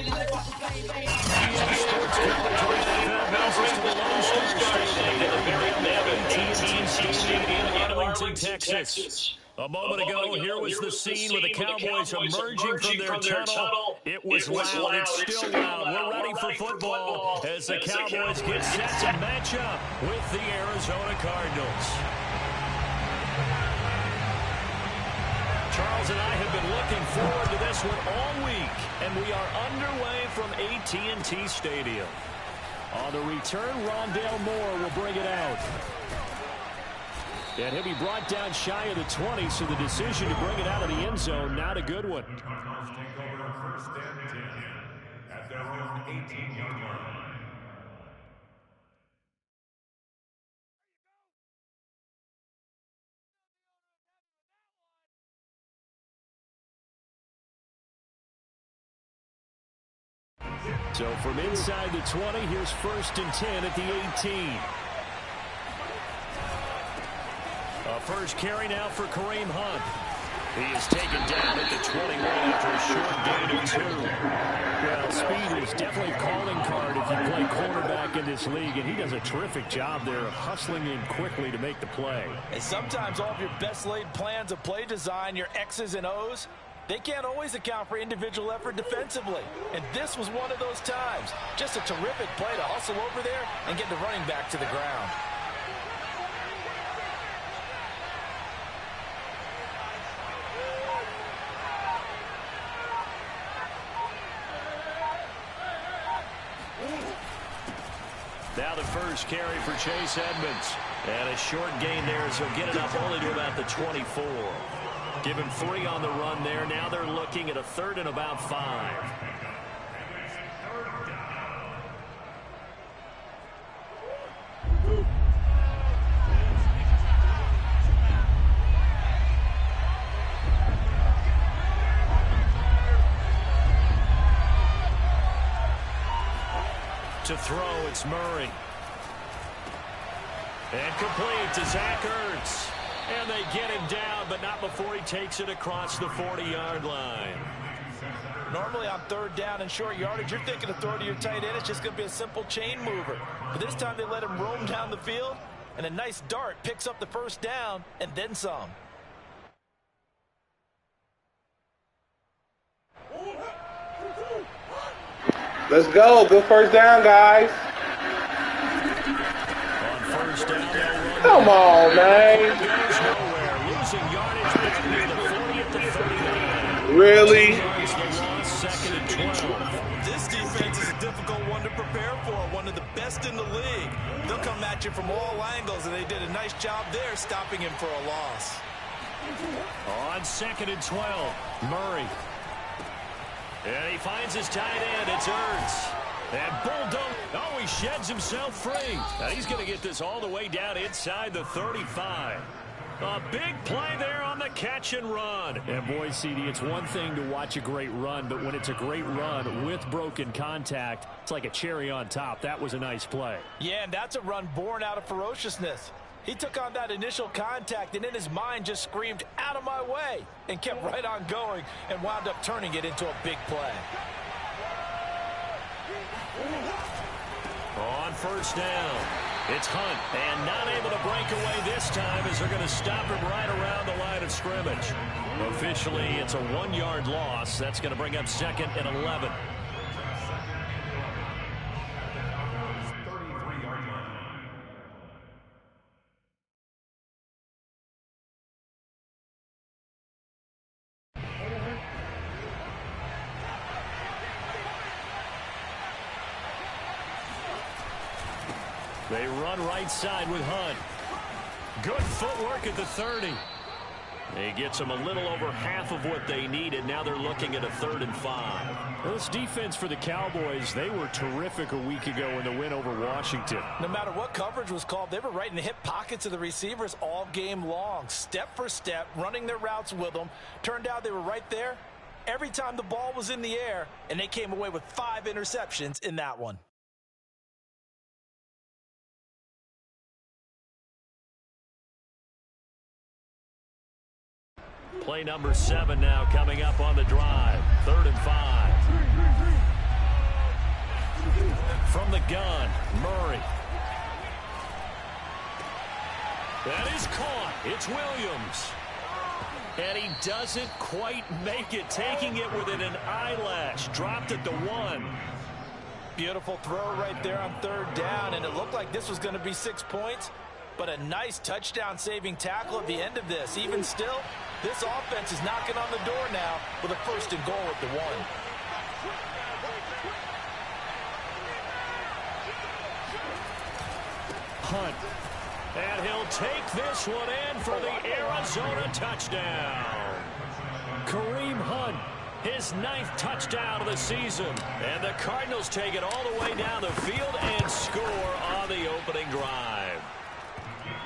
Sports coverage of the NFL brings us to the Lone Star Stadium at AT&T Stadium in Arlington, Texas. A moment ago, here was the scene with the Cowboys emerging from their tunnel. It was loud. It's still loud. We're ready for football as the Cowboys get set to match up with the Arizona Cardinals. Charles and I have been looking forward to this one all week, and we are underway from AT&T Stadium. On the return, Rondale Moore will bring it out. And he'll be brought down shy of the 20, so the decision to bring it out of the end zone, not a good one. Cardinals take over first and 10 at their own 18-yard line. So from inside the 20, here's first and 10 at the 18. A first carry now for Kareem Hunt. He is taken down at the 21 after a short gain of 2. Well, speed is definitely a calling card if you play quarterback in this league, and he does a terrific job there of hustling in quickly to make the play. And sometimes all of your best laid plans of play design, your X's and O's, they can't always account for individual effort defensively. And this was one of those times. Just a terrific play to hustle over there and get the running back to the ground. Now the first carry for Chase Edmonds. And a short gain there as he'll get it up only to about the 24. Give him 3 on the run there. Now they're looking at a third and about 5. To throw, it's Murray. And complete to Zach Ertz. And they get him down, but not before he takes it across the 40-yard line. Normally on third down and short yardage, you're thinking of throw to your tight end. It's just going to be a simple chain mover. But this time they let him roam down the field, and a nice dart picks up the first down and then some. Let's go. Good first down, guys. On first down, come on, man. Goes nowhere. Losing yardage back near the 40 at the 39. Really? Second and 12. This defense is a difficult one to prepare for. One of the best in the league. They'll come at you from all angles, and they did a nice job there stopping him for a loss. On second and 12, Murray. And he finds his tight end. It's Ertz. And bulldog. Oh, he sheds himself free. Now he's going to get this all the way down inside the 35. A big play there on the catch and run. And boy, CD, it's one thing to watch a great run, but when it's a great run with broken contact, it's like a cherry on top. That was a nice play. Yeah, and that's a run born out of ferociousness. He took on that initial contact and in his mind just screamed, "Out of my way," and kept right on going and wound up turning it into a big play. On first down, it's Hunt, and not able to break away this time as they're going to stop him right around the line of scrimmage. Officially, it's a 1-yard loss. That's going to bring up second and 11. They run right side with Hunt. Good footwork at the 30. He gets them a little over half of what they needed. Now they're looking at a 3rd and 5. Well, this defense for the Cowboys, they were terrific a week ago in the win over Washington. No matter what coverage was called, they were right in the hip pockets of the receivers all game long. Step for step, running their routes with them. Turned out they were right there every time the ball was in the air, and they came away with 5 interceptions in that one. Play number 7 now coming up on the drive. 3rd and 5. gun. Murray. That is caught. It's Williams. And he doesn't quite make it, taking it within an eyelash. Dropped it to 1. Beautiful throw right there on 3rd down, and it looked like this was going to be 6 points, but a nice touchdown-saving tackle at the end of this. Even still, this offense is knocking on the door now with a 1st and goal at the 1. Hunt. And he'll take this one in for the Arizona touchdown. Kareem Hunt, his 9th touchdown of the season. And the Cardinals take it all the way down the field and score on the opening drive.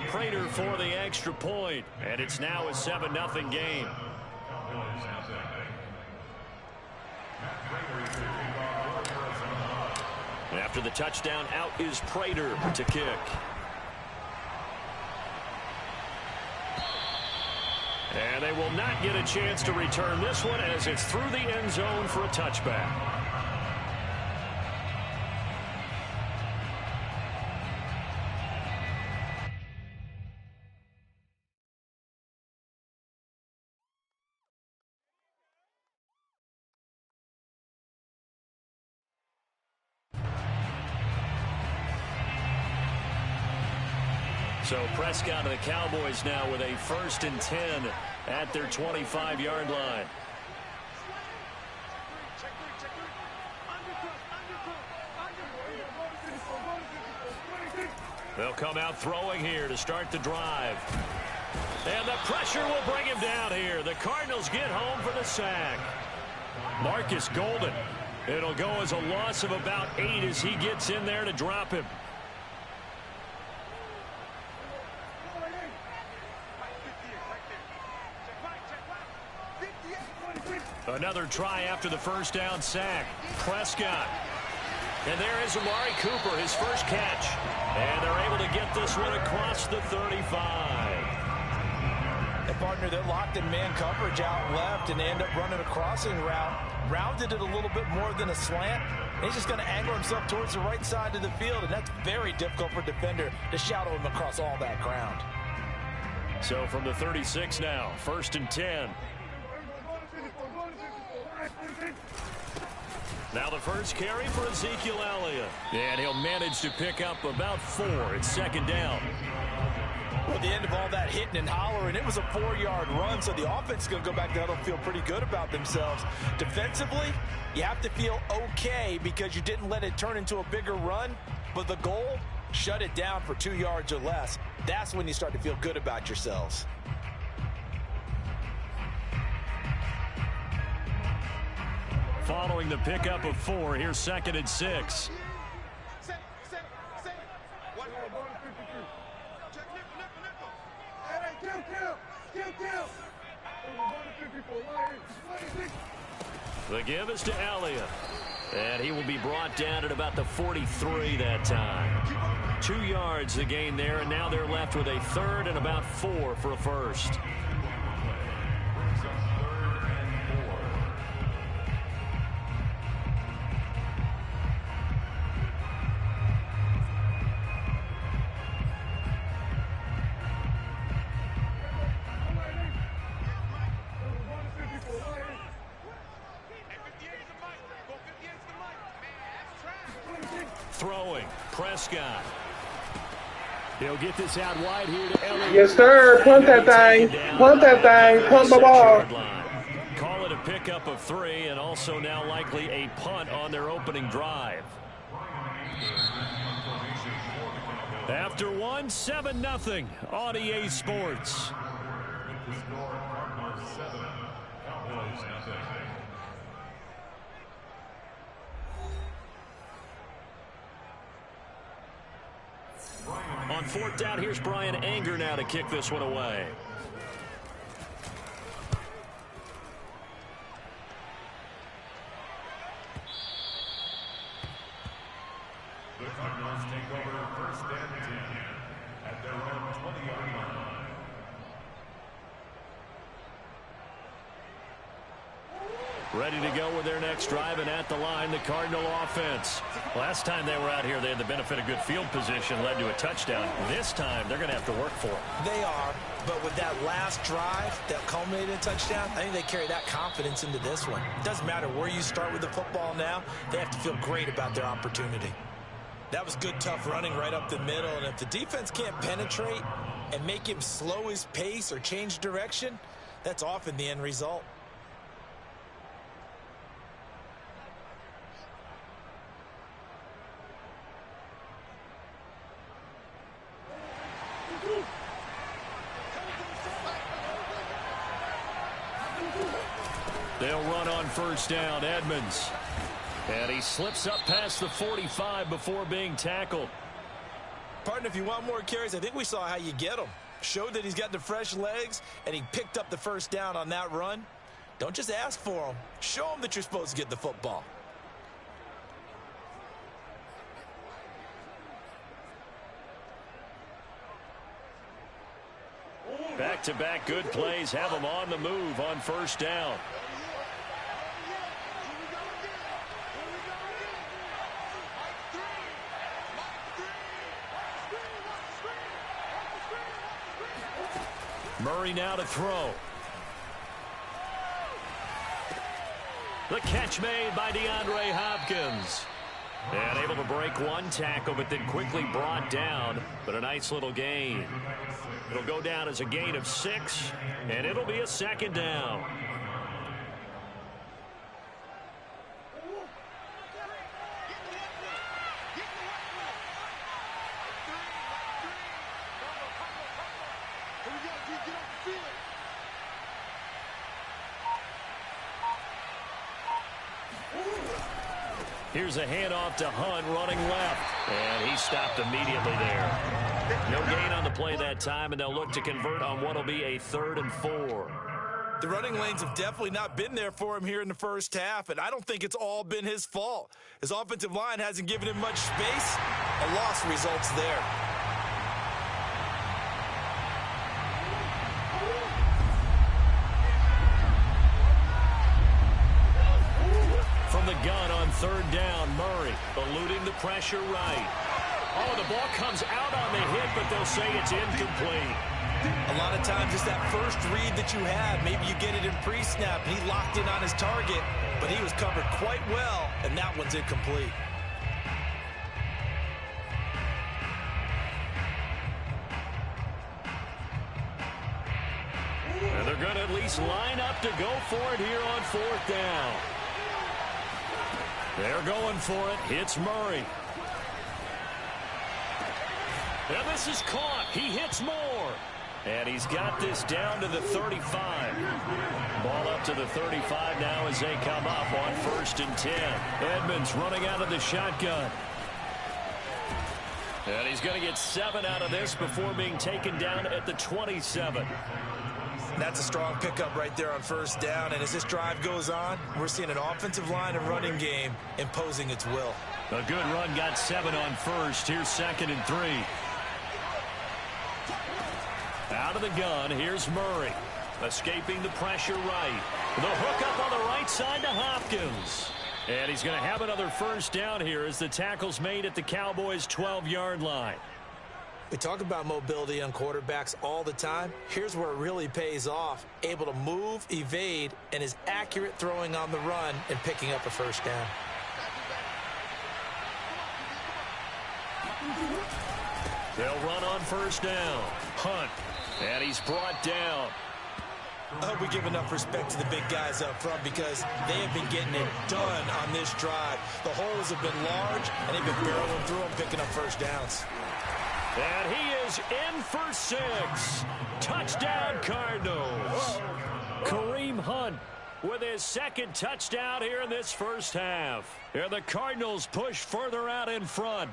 Prater for the extra point, and it's now a 7-0 game. After the touchdown, out is Prater to kick. And they will not get a chance to return this one as it's through the end zone for a touchback. So Prescott and the Cowboys now with a 1st and 10 at their 25-yard line. They'll come out throwing here to start the drive. And the pressure will bring him down here. The Cardinals get home for the sack. Marcus Golden. It'll go as a loss of about 8 as he gets in there to drop him. Another try after the 1st down sack. Prescott. And there is Amari Cooper, his first catch. And they're able to get this one across the 35. And partner, they're locked in man coverage out left, and they end up running a crossing route. Rounded it a little bit more than a slant. He's just going to angle himself towards the right side of the field, and that's very difficult for a defender to shadow him across all that ground. So from the 36 now, 1st and 10. Now the first carry for Ezekiel Elliott. And he'll manage to pick up about 4. It's 2nd down. Well, at the end of all that hitting and hollering, it was a 4-yard run, so the offense is going to go back to huddle, feel pretty good about themselves. Defensively, you have to feel okay because you didn't let it turn into a bigger run, but the goal, shut it down for 2 yards or less. That's when you start to feel good about yourselves. Following the pickup of 4, here's 2nd and 6. The give is to Elliott. And he will be brought down at about the 43 that time. 2 yards the gain there, and now they're left with a 3rd and about 4 for a 1st. Throwing, Prescott. He'll get this out wide here to Elliott. Yes, sir. Punt that thing. Punt that thing. Punt the ball. Call it a pickup of 3, and also now likely a punt on their opening drive. After 1, 7-0 on EA Sports. On 4th down, here's Brian Anger now to kick this one away. The Cardinals take over 1st and 10 at their own 20-yard line. Ready to go with their next drive, and at the line, the Cardinal offense. Last time they were out here, they had the benefit of good field position, led to a touchdown. This time, they're going to have to work for it. They are, but with that last drive that culminated in a touchdown, I think they carry that confidence into this one. It doesn't matter where you start with the football now. They have to feel great about their opportunity. That was good, tough running right up the middle, and if the defense can't penetrate and make him slow his pace or change direction, that's often the end result. They'll run on first down, Edmonds. And he slips up past the 45 before being tackled. Partner, if you want more carries, I think we saw how you get them. Showed that he's got the fresh legs, and he picked up the first down on that run. Don't just ask for them. Show them that you're supposed to get the football. Back-to-back good plays have them on the move on first down. Murray now to throw. The catch made by DeAndre Hopkins. And able to break one tackle, but then quickly brought down. But a nice little gain. It'll go down as a gain of 6, and it'll be a second down. Here's a handoff to Hunt running left. And he stopped immediately there. No gain on the play that time, and they'll look to convert on what will be a 3rd and 4. The running lanes have definitely not been there for him here in the first half, and I don't think it's all been his fault. His offensive line hasn't given him much space. A loss results there. From the gun on 3rd down, Murray eluding the pressure right. Oh, the ball comes out on the hit, but they'll say it's incomplete. A lot of times it's that first read that you have. Maybe you get it in pre-snap. He locked in on his target, but he was covered quite well, and that one's incomplete. And they're going to at least line up to go for it here on 4th down. They're going for it. Hits Murray. And this is caught. He hits more. And he's got this down to the 35. Ball up to the 35 now as they come up on 1st and 10. Edmonds running out of the shotgun. And he's going to get 7 out of this before being taken down at the 27. That's a strong pickup right there on 1st down. And as this drive goes on, we're seeing an offensive line and running game imposing its will. A good run got 7 on 1st. Here's 2nd and 3. Out of the gun, here's Murray. Escaping the pressure right. The hook up on the right side to Hopkins. And he's going to have another 1st down here as the tackle's made at the Cowboys' 12-yard line. We talk about mobility on quarterbacks all the time. Here's where it really pays off. Able to move, evade, and is accurate throwing on the run and picking up a 1st down. They'll run on 1st down. Hunt. And he's brought down. I hope we give enough respect to the big guys up front because they have been getting it done on this drive. The holes have been large, and they've been barreling through them, picking up 1st downs. And he is in for 6. Touchdown, Cardinals. Kareem Hunt with his 2nd touchdown here in this 1st half. And the Cardinals push further out in front.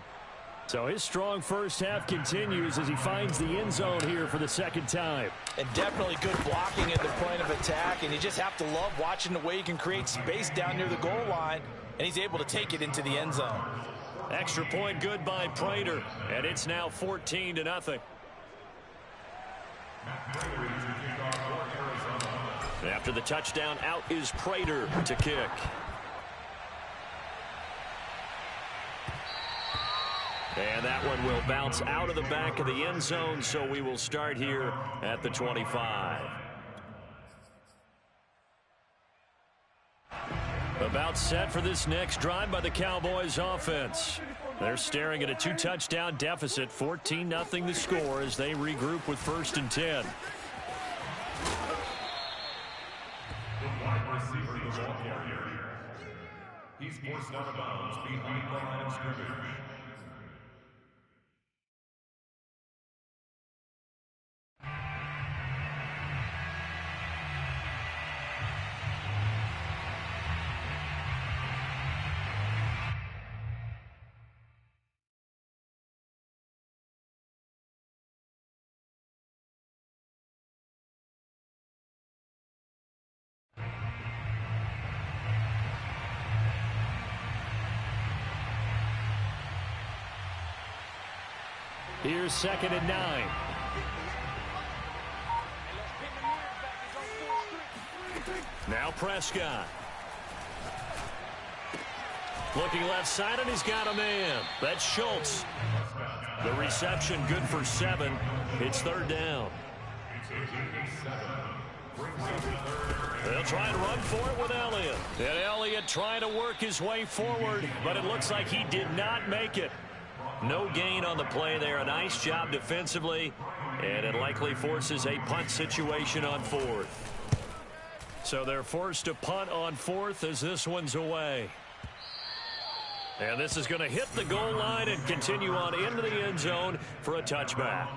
So his strong 1st half continues as he finds the end zone here for the 2nd time. And definitely good blocking at the point of attack. And you just have to love watching the way he can create space down near the goal line. And he's able to take it into the end zone. Extra point good by Prater. And it's now 14-0. After the touchdown, out is Prater to kick. And that one will bounce out of the back of the end zone, so we will start here at the 25. About set for this next drive by the Cowboys offense. They're staring at a 2-touchdown deficit, 14-0 the score as they regroup with 1st and 10. The wide receiver, the ball carrier. He's forced out of bounds behind the line of scrimmage. Here's 2nd and 9. Now Prescott. Looking left side, and he's got a man. That's Schultz. The reception good for 7. It's 3rd down. They'll try and run for it with Elliott. And Elliott trying to work his way forward, but it looks like he did not make it. No gain on the play there. A nice job defensively, and it likely forces a punt situation on 4th. So they're forced to punt on 4th as this one's away. And this is going to hit the goal line and continue on into the end zone for a touchback.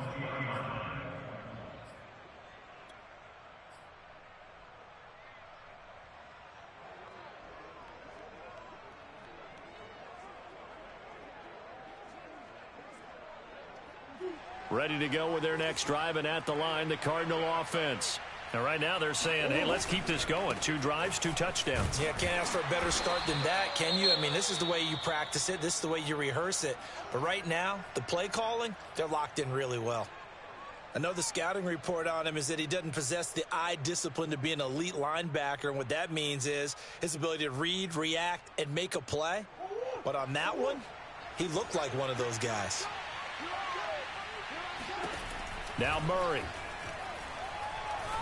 Ready to go with their next drive, and at the line, the Cardinal offense. And right now they're saying, hey, let's keep this going. 2 drives, 2 touchdowns. Yeah, can't ask for a better start than that, can you? I mean, this is the way you practice it. This is the way you rehearse it. But right now, the play calling, they're locked in really well. Another scouting report on him is that he doesn't possess the eye discipline to be an elite linebacker. And what that means is his ability to read, react, and make a play. But on that one, he looked like one of those guys. Now Murray.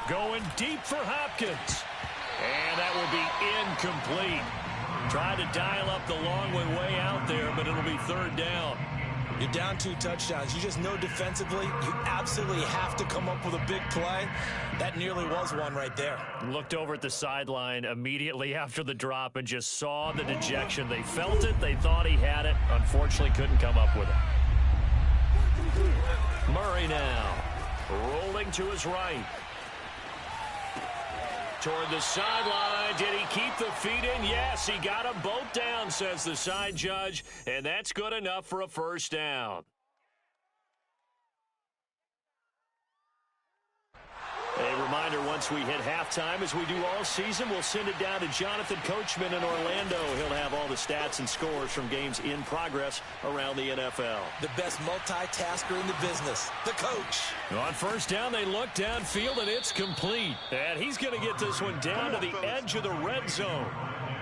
Going deep for Hopkins. And that will be incomplete. Tried to dial up the long one way out there, but it'll be 3rd down. You're down 2 touchdowns. You just know defensively you absolutely have to come up with a big play. That nearly was one right there. Looked over at the sideline immediately after the drop and just saw the dejection. They felt it. They thought he had it. Unfortunately, couldn't come up with it. Murray now. Rolling to his right. Toward the sideline. Did he keep the feet in? Yes, he got them both down, says the side judge. And that's good enough for a 1st down. A reminder, once we hit halftime, as we do all season, we'll send it down to Jonathan Coachman in Orlando. He'll have all the stats and scores from games in progress around the NFL. The best multitasker in the business, the coach. On 1st down, they look downfield, and it's complete. And he's going to get this one down to the edge of the red zone.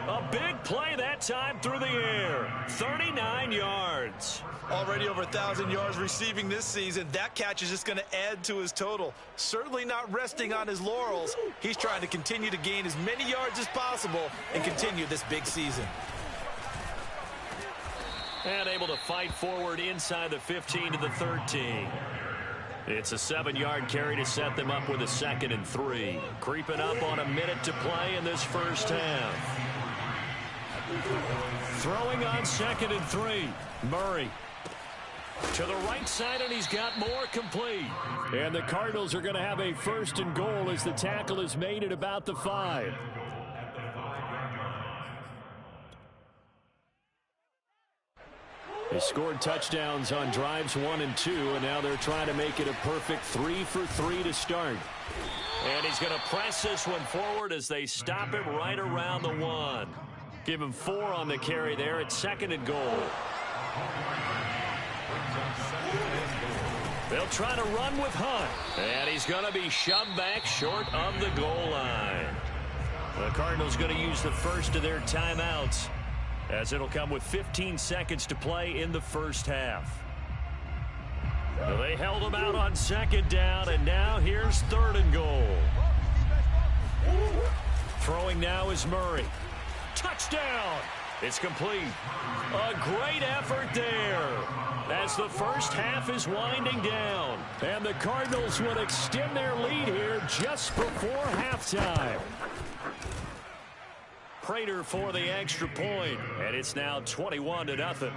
A big play that time through the air. 39 yards. Already over 1,000 yards receiving this season. That catch is just going to add to his total. Certainly not resting on his laurels. He's trying to continue to gain as many yards as possible and continue this big season. And able to fight forward inside the 15 to the 13. It's a 7-yard carry to set them up with a 2nd and 3. Creeping up on a minute to play in this first half. Throwing on 2nd and 3. Murray. To the right side, and he's got more complete. And the Cardinals are going to have a 1st and goal as the tackle is made at about the 5. They scored touchdowns on drives 1 and 2, and now they're trying to make it a perfect 3 for 3 to start. And he's going to press this one forward as they stop it right around the 1. Give him 4 on the carry there at 2nd and goal. They'll try to run with Hunt. And he's going to be shoved back short of the goal line. The Cardinals going to use the first of their timeouts, as it'll come with 15 seconds to play in the first half. Well, they held him out on second down, and now here's 3rd and goal. Throwing now is Murray. Touchdown! It's complete. A great effort there as the first half is winding down. And the Cardinals will extend their lead here just before halftime. Prater for the extra point, and it's now 21-0.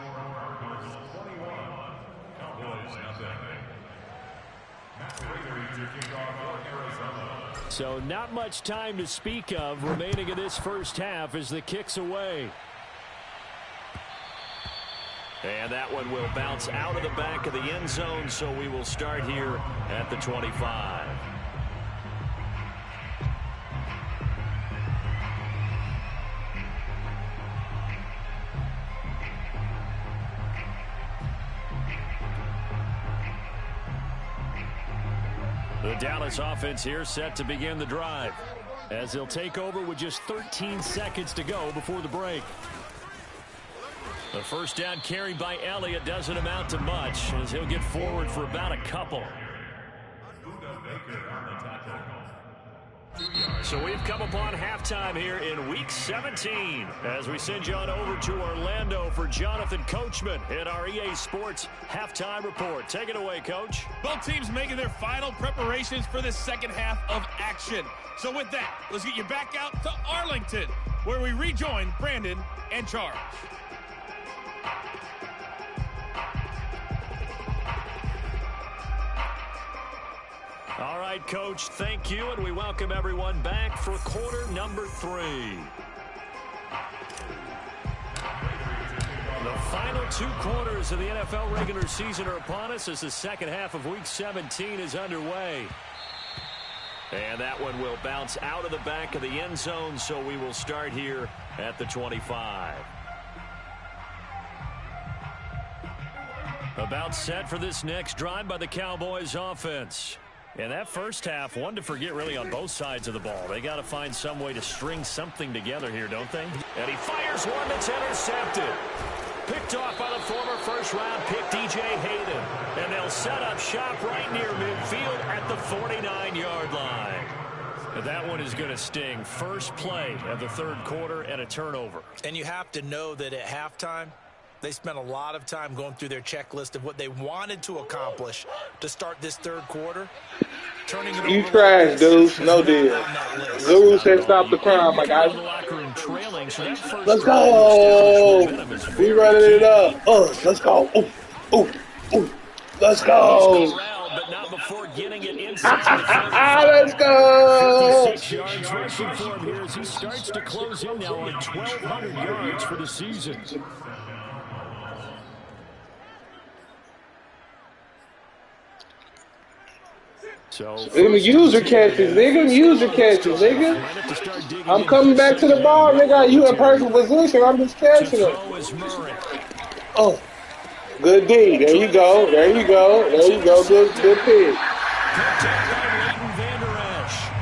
So not much time to speak of remaining in this first half as the kick's away. And that one will bounce out of the back of the end zone, so we will start here at the 25. The Dallas offense here set to begin the drive, as they'll take over with just 13 seconds to go before the break. The first down carry by Elliott doesn't amount to much, as he'll get forward for about a couple. So we've come upon halftime here in Week 17 as we send you on over to Orlando for Jonathan Coachman in our EA Sports Halftime Report. Take it away, Coach. Both teams making their final preparations for the second half of action. So with that, let's get you back out to Arlington, where we rejoin Brandon and Charles. All right, Coach, thank you, and we welcome everyone back for quarter number 3. The final 2 quarters of the NFL regular season are upon us as the second half of Week 17 is underway. And that one will bounce out of the back of the end zone, so we will start here at the 25. About set for this next drive by the Cowboys offense. And that first half, one to forget really on both sides of the ball. They got to find some way to string something together here, don't they? And he fires one that's intercepted. Picked off by the former first-round pick, DJ Hayden. And they'll set up shop right near midfield at the 49-yard line. And that one is going to sting. First play of the third quarter and a turnover. And you have to know that at halftime, they spent a lot of time going through their checklist of what they wanted to accomplish to start this third quarter. Turning it You over trash, dude. No deal. Zulu said stop the crime, my guy. Let's go. We running it up. Let's go. Let's go. But not before getting it inside. Let's go. 56 yards rushing for him here as he starts to close in now on 1,200 yards for the season. So They're gonna user catches, nigga. I'm coming back to the ball, nigga. You in perfect position. I'm just catching it. Oh, good D. There you go. Good pick.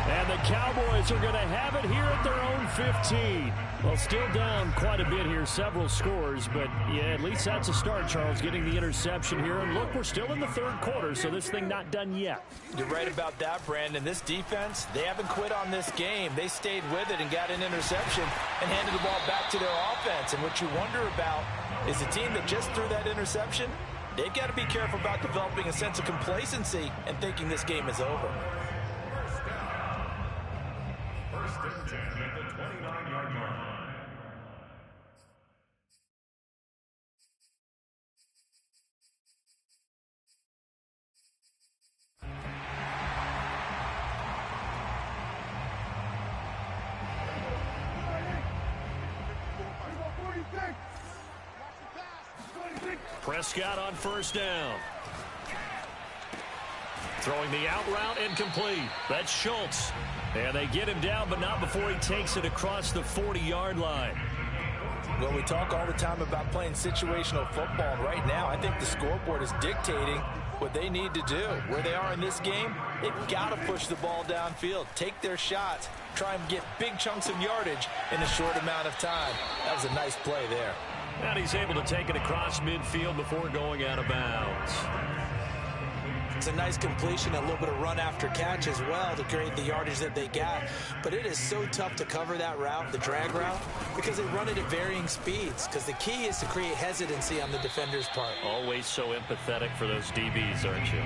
And the Cowboys are going to have it here at their own 15. Well, still down quite a bit here, several scores, but yeah, at least that's a start, Charles, getting the interception here. And look, we're still in the third quarter, so this thing not done yet. You're right about that, Brandon. This defense, they haven't quit on this game. They stayed with it and got an interception and handed the ball back to their offense. And what you wonder about is the team that just threw that interception, they've got to be careful about developing a sense of complacency and thinking this game is over. First and 10 at the 29-yard line. Prescott on first down. Throwing the out route incomplete. That's Schultz. And they get him down, but not before he takes it across the 40-yard line. Well, we talk all the time about playing situational football. And right now, I think the scoreboard is dictating what they need to do. Where they are in this game, they've got to push the ball downfield, take their shots, try and get big chunks of yardage in a short amount of time. That was a nice play there. And he's able to take it across midfield before going out of bounds. It's a nice completion, a little bit of run after catch as well to create the yardage that they got. But it is so tough to cover that route, the drag route, because they run it at varying speeds. Because the key is to create hesitancy on the defender's part. Always so empathetic for those DBs, aren't you?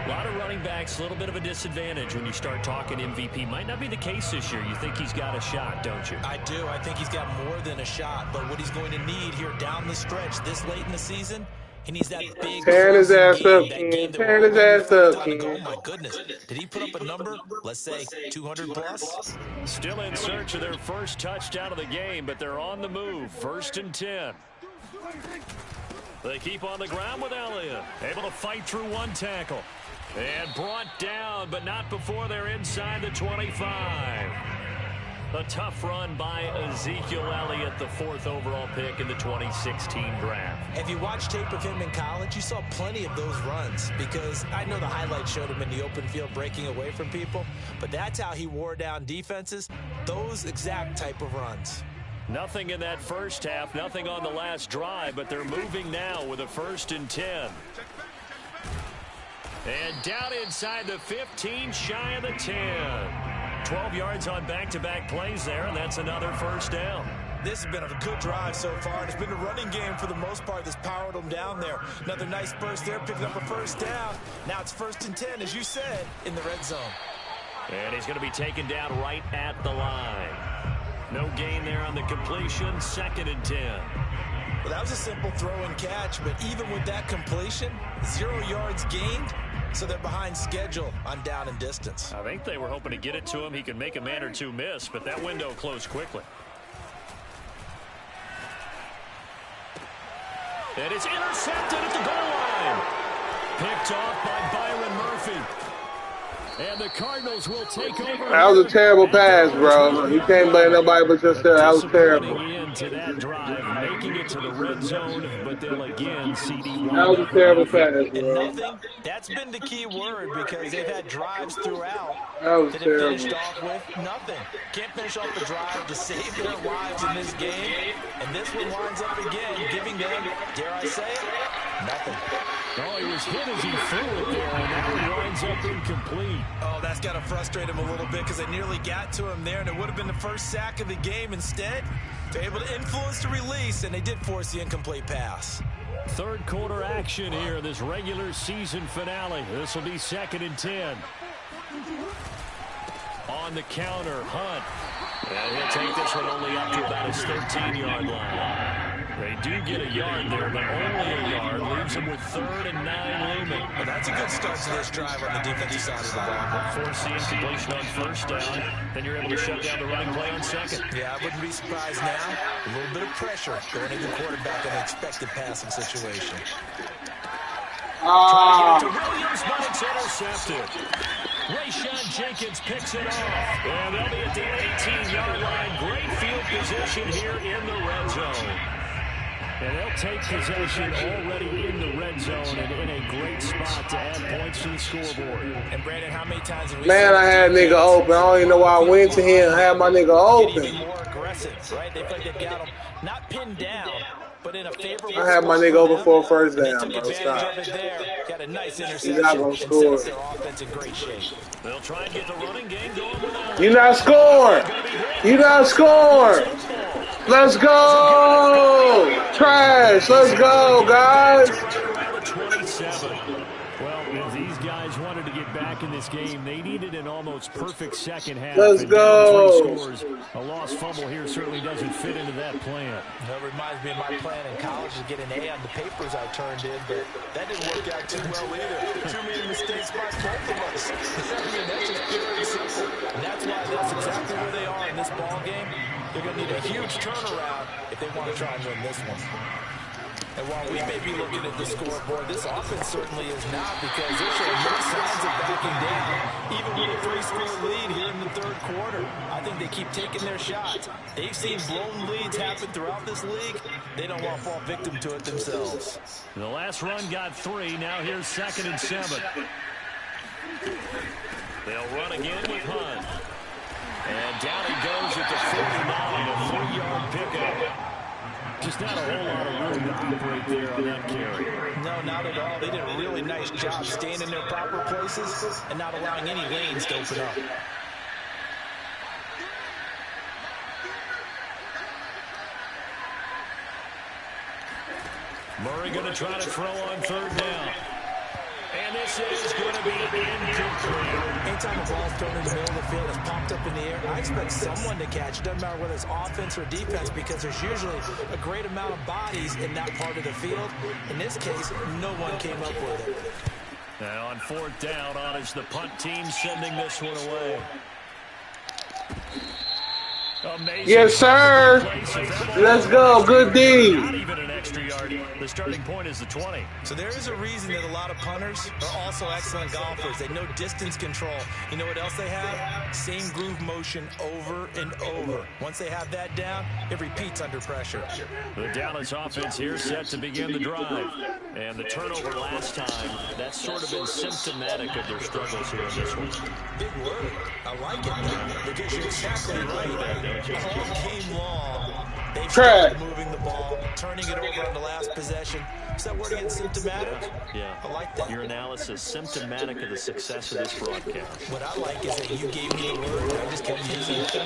A lot of running backs, a little bit of a disadvantage when you start talking MVP. Might not be the case this year. You think he's got a shot, don't you? I do. I think he's got more than a shot. But what he's going to need here down the stretch this late in the season, he needs that big tearing his ass up, tearing his ass up. Oh, my goodness. Did he put up a number? Let's say 200 plus? Still in search of their first touchdown of the game, but they're on the move. 1st and 10. They keep on the ground with Elliott. Able to fight through one tackle. And brought down, but not before they're inside the 25. A tough run by Ezekiel Elliott, the 4th overall pick in the 2016 draft. If you watched tape of him in college, you saw plenty of those runs because I know the highlights showed him in the open field breaking away from people, but that's how he wore down defenses, those exact type of runs. Nothing in that first half, nothing on the last drive, but they're moving now with a 1st and 10. And down inside the 15, shy of the 10. 12 yards on back-to-back plays there, and that's another 1st down. This has been a good drive so far, and it's been the running game for the most part that's powered them down there. Another nice burst there, picking up a 1st down. Now it's 1st and 10, as you said, in the red zone. And he's going to be taken down right at the line. No gain there on the completion, 2nd and 10. Well, that was a simple throw and catch, but even with that completion, 0 yards gained, so they're behind schedule on down and distance. I think they were hoping to get it to him. He could make a man or two miss, but that window closed quickly. And it's intercepted at the goal line. Picked off by Byron Murphy. And the Cardinals will take over. That was a terrible pass, bro. You can't blame nobody but yourself. That was terrible. Into that drive, making it to the red zone, but they'll again CD. That was a terrible pass, bro. Nothing. That's been the key word because they've had drives throughout that was that terrible. have finished off with nothing. Can't finish off the drive to save their lives in this game, and this one winds up again, giving them, dare I say it, nothing. Oh, he was hit as he threw it there, and now he winds up incomplete. Oh, that's got to frustrate him a little bit because they nearly got to him there, and it would have been the first sack of the game. Instead, they're able to influence the release, and they did force the incomplete pass. 3rd quarter action here, this regular season finale. This will be 2nd and 10. On the counter, Hunt. And he'll take this one only up to about his 13-yard line. They do get a yard there, but only a yard. Leaves them with 3rd and 9 looming. Well, that's a good start to this drive on the defensive side of the ball. Force the incompletion on 1st down. Then you're able to shut down the running play on 2nd. Yeah, I wouldn't be surprised now. A little bit of pressure going into the quarterback in an expected passing situation. Trying to get it to Williams, but it's intercepted. Rayshawn Jenkins picks it off. And they'll be at the 18-yard line. Great field position here in the red zone. And they'll take possession already in the red zone and in a great spot to add points to the scoreboard. And Brandon, how many times have we Man, I had nigga open. I don't even know why I went to him. I had my nigga open. Get even more aggressive, right? They feel like they've got him not pinned down, but in a favorable I had my nigga open for a 1st down, bro. Took Stop. advantage of it there. Got a nice interception. You're not gonna score. And sets their offense in great shape. They'll try and get the running game going without You not scoring. You not scoring. Let's go. Trash. Let's go, guys. 27. Well, if these guys wanted to get back in this game, they needed an almost perfect second half. Let's and go. down 3 scores. A lost fumble here certainly doesn't fit into that plan. That reminds me of my plan in college to get an A on the papers I turned in, but that didn't work out too well either. Too many mistakes by both of us. I mean, that's just pure and simple. And that's why that's exactly where they are in this ball game. They're going to need a huge turnaround if they want to try and win this one. And while we may be looking at the scoreboard, this offense certainly is not, because they're showing no signs of backing down, even with a 3-score lead here in the third quarter. I think they keep taking their shots. They've seen blown leads happen throughout this league. They don't want to fall victim to it themselves. The last run got 3. Now here's 2nd and 7. They'll run again with Hunt. And down he goes at the 49, a 3-yard pickup. Just not a whole lot of room to operate there on that carry. No, not at all. They did a really nice job staying in their proper places and not allowing any lanes to open up. Murray going to try to throw on 3rd down. And this is going to be incomplete. Anytime a ball's thrown in the middle of the field and popped up in the air, I expect someone to catch it. Doesn't matter whether it's offense or defense, because there's usually a great amount of bodies in that part of the field. In this case, no one came up with it. Now on 4th down, on is the punt team sending this one away. Amazing. Yes, sir. Let's go. Good D. Not even an extra yard. The starting point is the 20. So there is a reason that a lot of punters are also excellent golfers. They know distance control. You know what else they have? Same groove motion over and over. Once they have that down, it repeats under pressure. The Dallas offense here set to begin the drive. And the turnover last time, that's sort of been symptomatic of their struggles here in this one. Big word. I like it, because you're exactly right. All game long, they've started moving the ball, turning it over on the last possession. Is that word again, symptomatic? Yeah. I like that. Your analysis, symptomatic of the success of this broadcast. What I like is that you gave me the word, I just kept using it.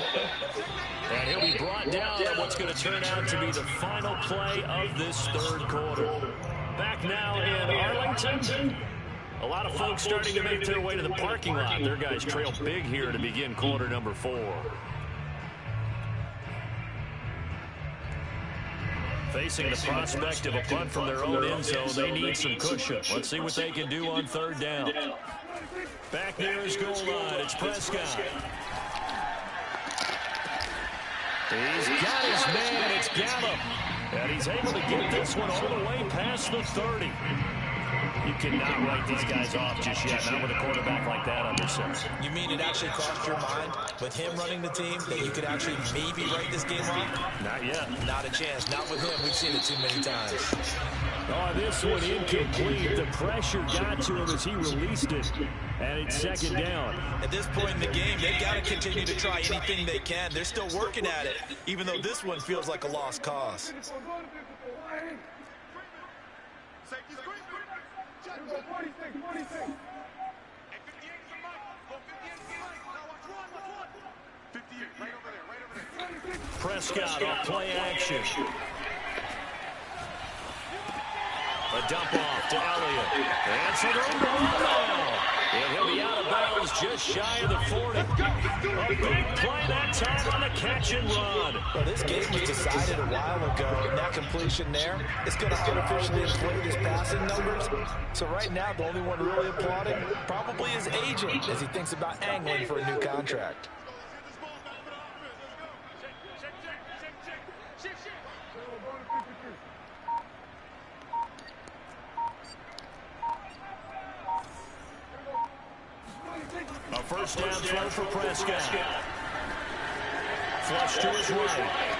And he'll be brought down at what's going to turn out to be the final play of this third quarter. Back now in Arlington. A lot of folks starting to make their way to the parking lot. Their guys trail big here to begin quarter number 4. Facing the prospect of a punt from their own end zone, they need some cushion. Let's see what they can do on 3rd down. Back near his goal line, it's Prescott. He's got his man, it's Gallup. And he's able to get this one all the way past the 30. You cannot write these guys off just yet, not with a quarterback like that under center. You mean it actually crossed your mind, with him running the team, that you could actually maybe write this game off? Not yet. Not a chance. Not with him. We've seen it too many times. Oh, this one incomplete. The pressure got to him as he released it. And it's 2nd down. At this point in the game, they've got to continue to try anything they can. They're still working at it, even though this one feels like a lost cause. Prescott off play action. A dump off to Elliott. And some room to run now. And he'll be out of bounds just shy of the 40. A big play that time on the catch and run. Well, this game was decided a while ago, and that completion there is going to artificially inflate his passing numbers. So right now, the only one really applauding probably his agent as he thinks about angling for a new contract. A first down throw for Prescott. Flush to his right.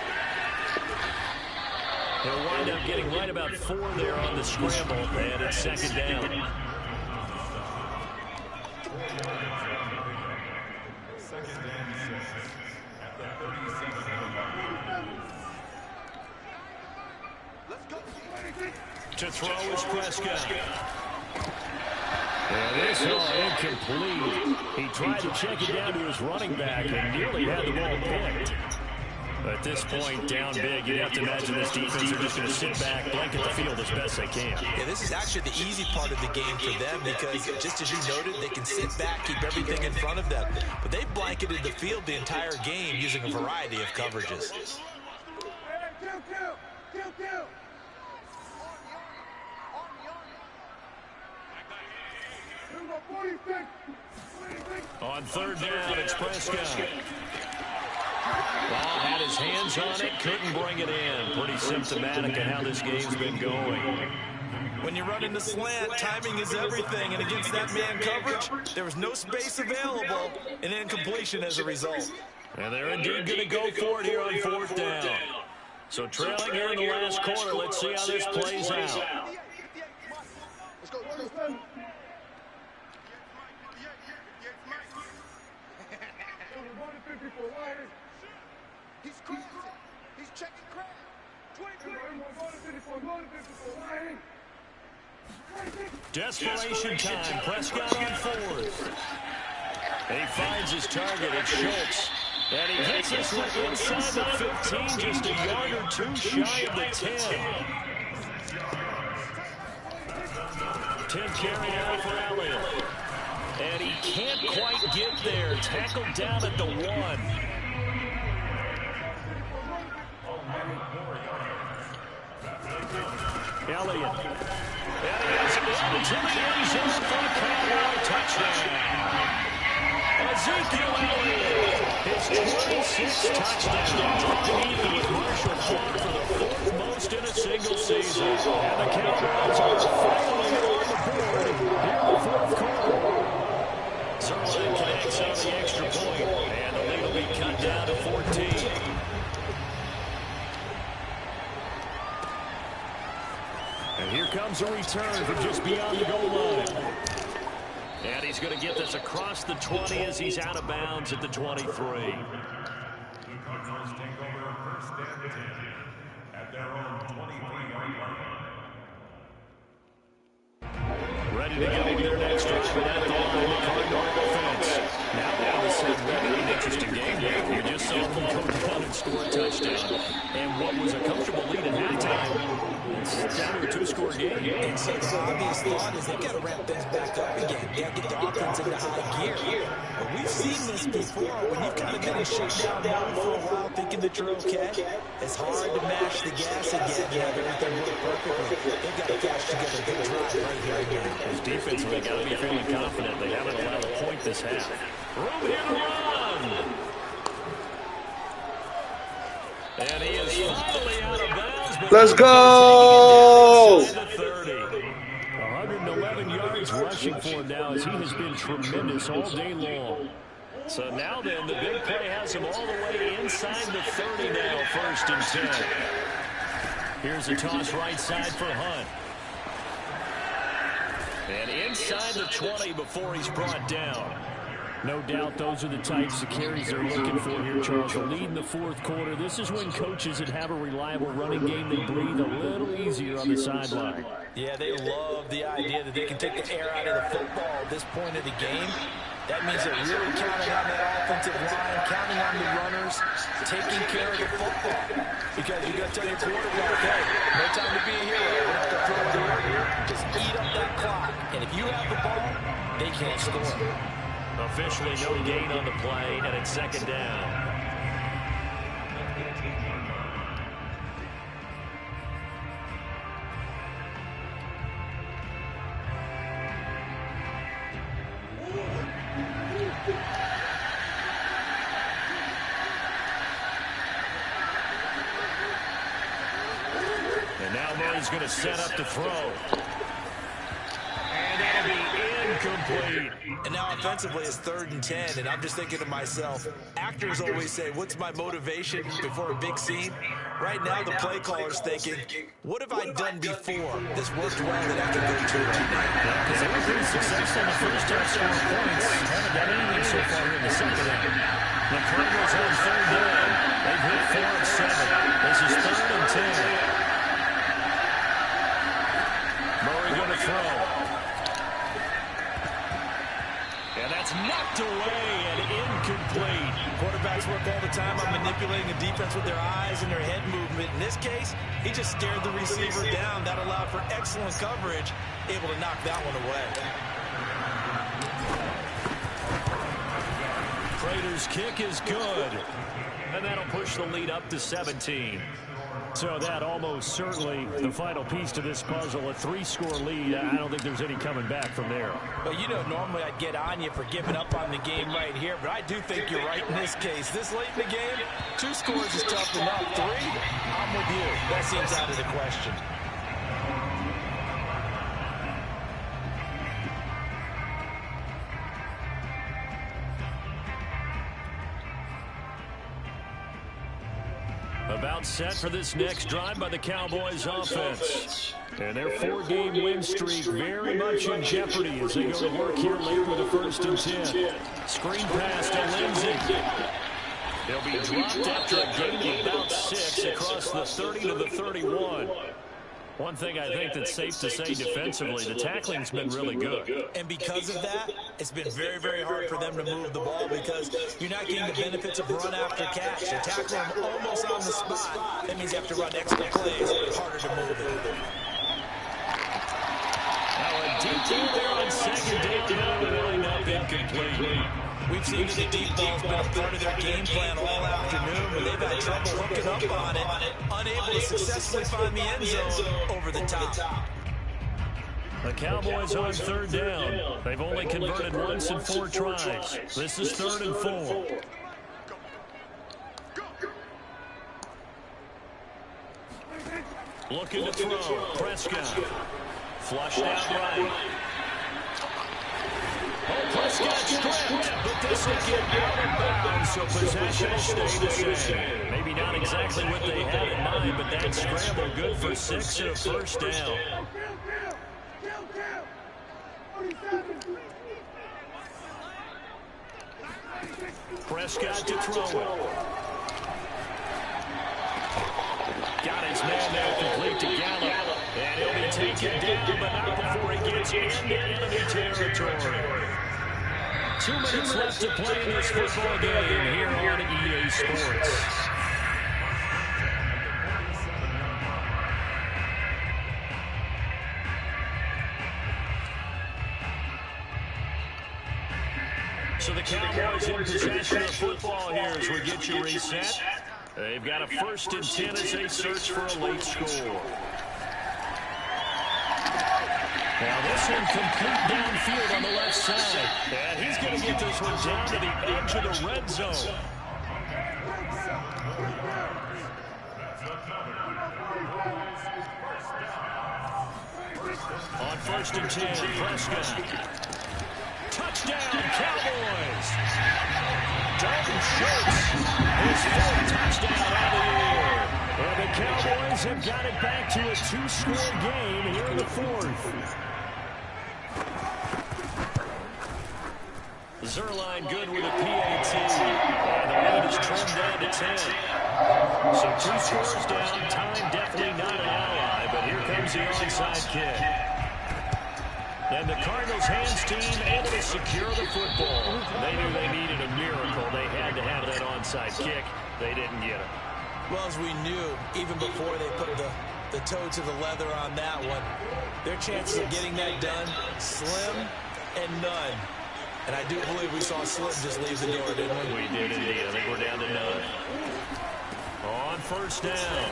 He'll wind up getting right about 4 there on the scramble, and it's 2nd down. To throw is Prescott. And this one incomplete. He tried to check it down to his running back and nearly had the ball picked. At this point, down big, you'd have to imagine this defense are just going to sit back, blanket the field as best they can. Yeah, this is actually the easy part of the game for them because, just as you noted, they can sit back, keep everything in front of them. But they've blanketed the field the entire game using a variety of coverages. On 3rd down, it's Prescott. Well, had his hands on it, couldn't bring it in. Pretty symptomatic of how this game's been going. When you run into slant, timing is everything, and against that man coverage, there was no space available, and incompletion as a result. And they're indeed going to go for it here on 4th down. So trailing here in the last quarter, let's see how this plays out. He's crazy. He's checking crap. 23. Desperation time. Prescott on 4th. And he finds his target. It's Schultz. And he hits this one inside the 15, just a yard or two shy of the 10. 10 carry out for Elliott. And he can't quite get there. Tackled down at the 1. Elliott. And he is into the end zone for a Cowboy touchdown. Ezekiel Elliott, his 26th touchdown. Even with Marshall Faulk for the 4th most in a single season. And the Cowboys are finally on the board here in the 4th quarter. Zerline connects on the extra point, and the lead will be cut down to 14. And here comes a return from just beyond the goal line. And he's going to get this across the 20 as he's out of bounds at the 23. The Cardinals take over 1st and 10 at their own 23-yard line. Ready to go with their next drive at the line. The Cardinal defense. Now all of a sudden, really an interesting game here. You just saw them come down and score a touchdown. And what was a comfortable lead at halftime, it's down to a 2-score game. And so the obvious thought is they've got to ramp things back up again. They've got to get the offense into high gear. But we've seen this before. When you've kind of been in shakedown mode for a while, thinking that you're okay, it's hard to mash the gas again. You know, everything worked perfectly. They've got to cash together a good drive right here again. His defense, they got to be feeling confident. They haven't allowed a point this half. Room here to run. And he is finally out of bounds. Let's go! 111 yards rushing for him now as he has been tremendous all day long. So now then, the big play has him all the way inside the 30 now, 1st and 10. Here's a toss right side for Hunt. And inside the 20 before he's brought down. No doubt those are the types of carries they're looking for here, Charles. The lead in the 4th quarter. This is when coaches that have a reliable running game, they breathe a little easier on the sideline. Yeah, they love the idea that they can take the air out of the football at this point of the game. That means they're really counting on that offensive line, counting on the runners, taking care of the football. Because you're going to tell your quarterback, hey, no time to be a hero. We have to throw the air here. Just eat up that clock. And if you have the ball, they can't score. Officially no gain on the play, and it's 2nd down. And now Murray's going to set up to throw. And that'll be incomplete. And now offensively it's 3rd and 10, and I'm just thinking to myself, actors always say, what's my motivation before a big scene? Right now the play caller's thinking, what have I done before that's worked well that I can go to right now? Because they were pretty successful in the first half scoring points. Haven't done anything so far here in the 2nd half. The Cardinals on 3rd down. They've hit 4 of 7. This is 3rd and 10. Murray going to throw. And that's knocked away and incomplete. Quarterbacks work all the time on manipulating the defense with their eyes and their head movement. In this case, he just stared the receiver down. That allowed for excellent coverage, able to knock that one away. Prater's kick is good. And that'll push the lead up to 17. So that almost certainly the final piece to this puzzle, a 3-score lead. I don't think there's any coming back from there. Well, you know, normally I'd get on you for giving up on the game right here, but I do think you're right in this case. This late in the game, 2 scores is tough enough. 3, I'm with you. That seems out of the question. About set for this next drive by the Cowboys offense. And their 4-game win streak very much in jeopardy as they go to work here late with a 1st and 10. Screen pass to Lindsay. They'll be dropped after a gain of about 6 across the 30 to the 31. One thing I think that's safe to say defensively, the tackling's been really good. And because of that, it's been very, very hard for them to move the ball because you're not getting the benefits of run after catch. You tackle them almost on the spot. That means you have to run extra plays. Harder to move it. Now a deep ball there on 2nd down, but line up incomplete. We've seen the deep ball's been a part of their game plan all afternoon, but they've had trouble hooking up on it, unable to successfully find the end zone over the top. The Cowboys on 3rd down. They've only converted once in 4 tries. This is 3rd and 4. Looking to throw. Prescott. Flushed out right. Oh, Prescott stripped, but this will get out of bounds, so possession will stay the same. Maybe not exactly what they had in mind, but that scramble good for 6 and a 1st down. Prescott to throw it. Got his man there complete to Gallup. And he'll be taken down, but not before he gets into enemy territory. 2 minutes left to play in this football game here on EA Sports. So the Cowboys in possession of football here as we get you reset. They've got a 1st and 10 as they search for a late score. Now this one complete downfield on the left side. And he's going to get this one down to the edge of the red zone. On 1st and 10, Prescott. Touchdown, Cowboys. Dalton Schultz, his 4th touchdown out of the year. And the Cowboys have got it back to a 2-score game here in the 4th. Zerline good with a PAT. And the lead is trimmed down to 10. So 2 scores down. Time definitely not an ally, but here comes the onside kick. And the Cardinals' hands team able to secure the football. They knew they needed a miracle. They had to have that onside kick. They didn't get it. Well, as we knew, even before they put the toe to the leather on that one, their chances of getting that done, slim and none. And I do believe we saw Slim just leave the door, didn't we? We did indeed. I think we're down to none. On 1st down,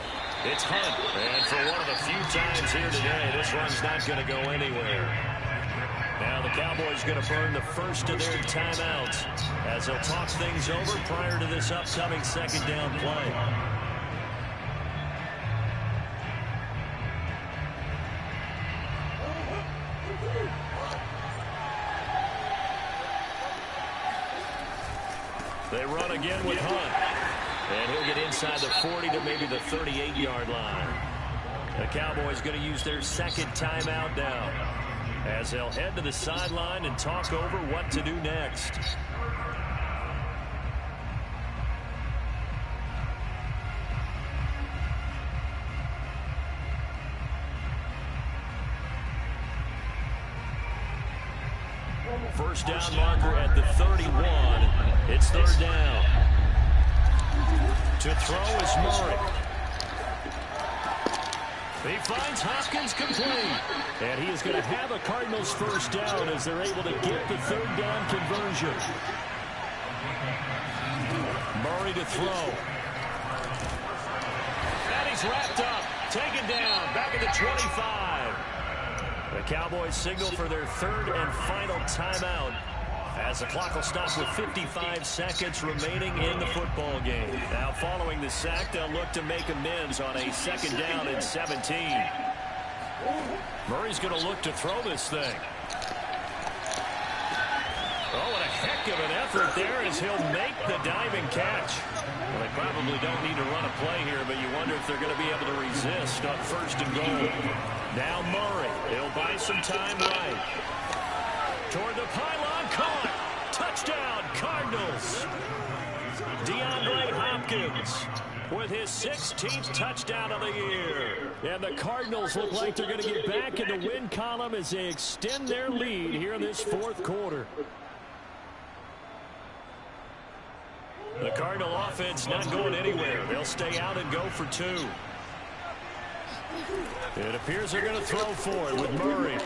it's Hunt. And for one of the few times here today, this run's not going to go anywhere. Now the Cowboys going to burn the 1st of their timeouts as they'll talk things over prior to this upcoming 2nd down play. They run again with Hunt. And he'll get inside the 40 to maybe the 38-yard line. The Cowboys going to use their 2nd timeout now as they'll head to the sideline and talk over what to do next. First down marker at the 31. It's 3rd down. To throw is Murray. He finds Hopkins complete. And he is going to have a Cardinals 1st down as they're able to get the 3rd down conversion. Murray to throw. And he he's wrapped up. Taken down. Back at the 25. The Cowboys signal for their third and final timeout, as the clock will stop with 55 seconds remaining in the football game. Now, following the sack, they'll look to make amends on a second down and 17. Murray's going to look to throw this thing. Oh, what a heck of an effort there as he'll make the diving catch. Well, they probably don't need to run a play here, but you wonder if they're going to be able to resist on first and goal. Now Murray. He'll buy some time right. Toward the pylon. Caught. Touchdown, Cardinals. DeAndre Hopkins with his 16th touchdown of the year. And the Cardinals look like they're going to get back in the win column as they extend their lead here in this fourth quarter. The Cardinal offense not going anywhere. They'll stay out and go for two. It appears they're going to throw for it with Murray.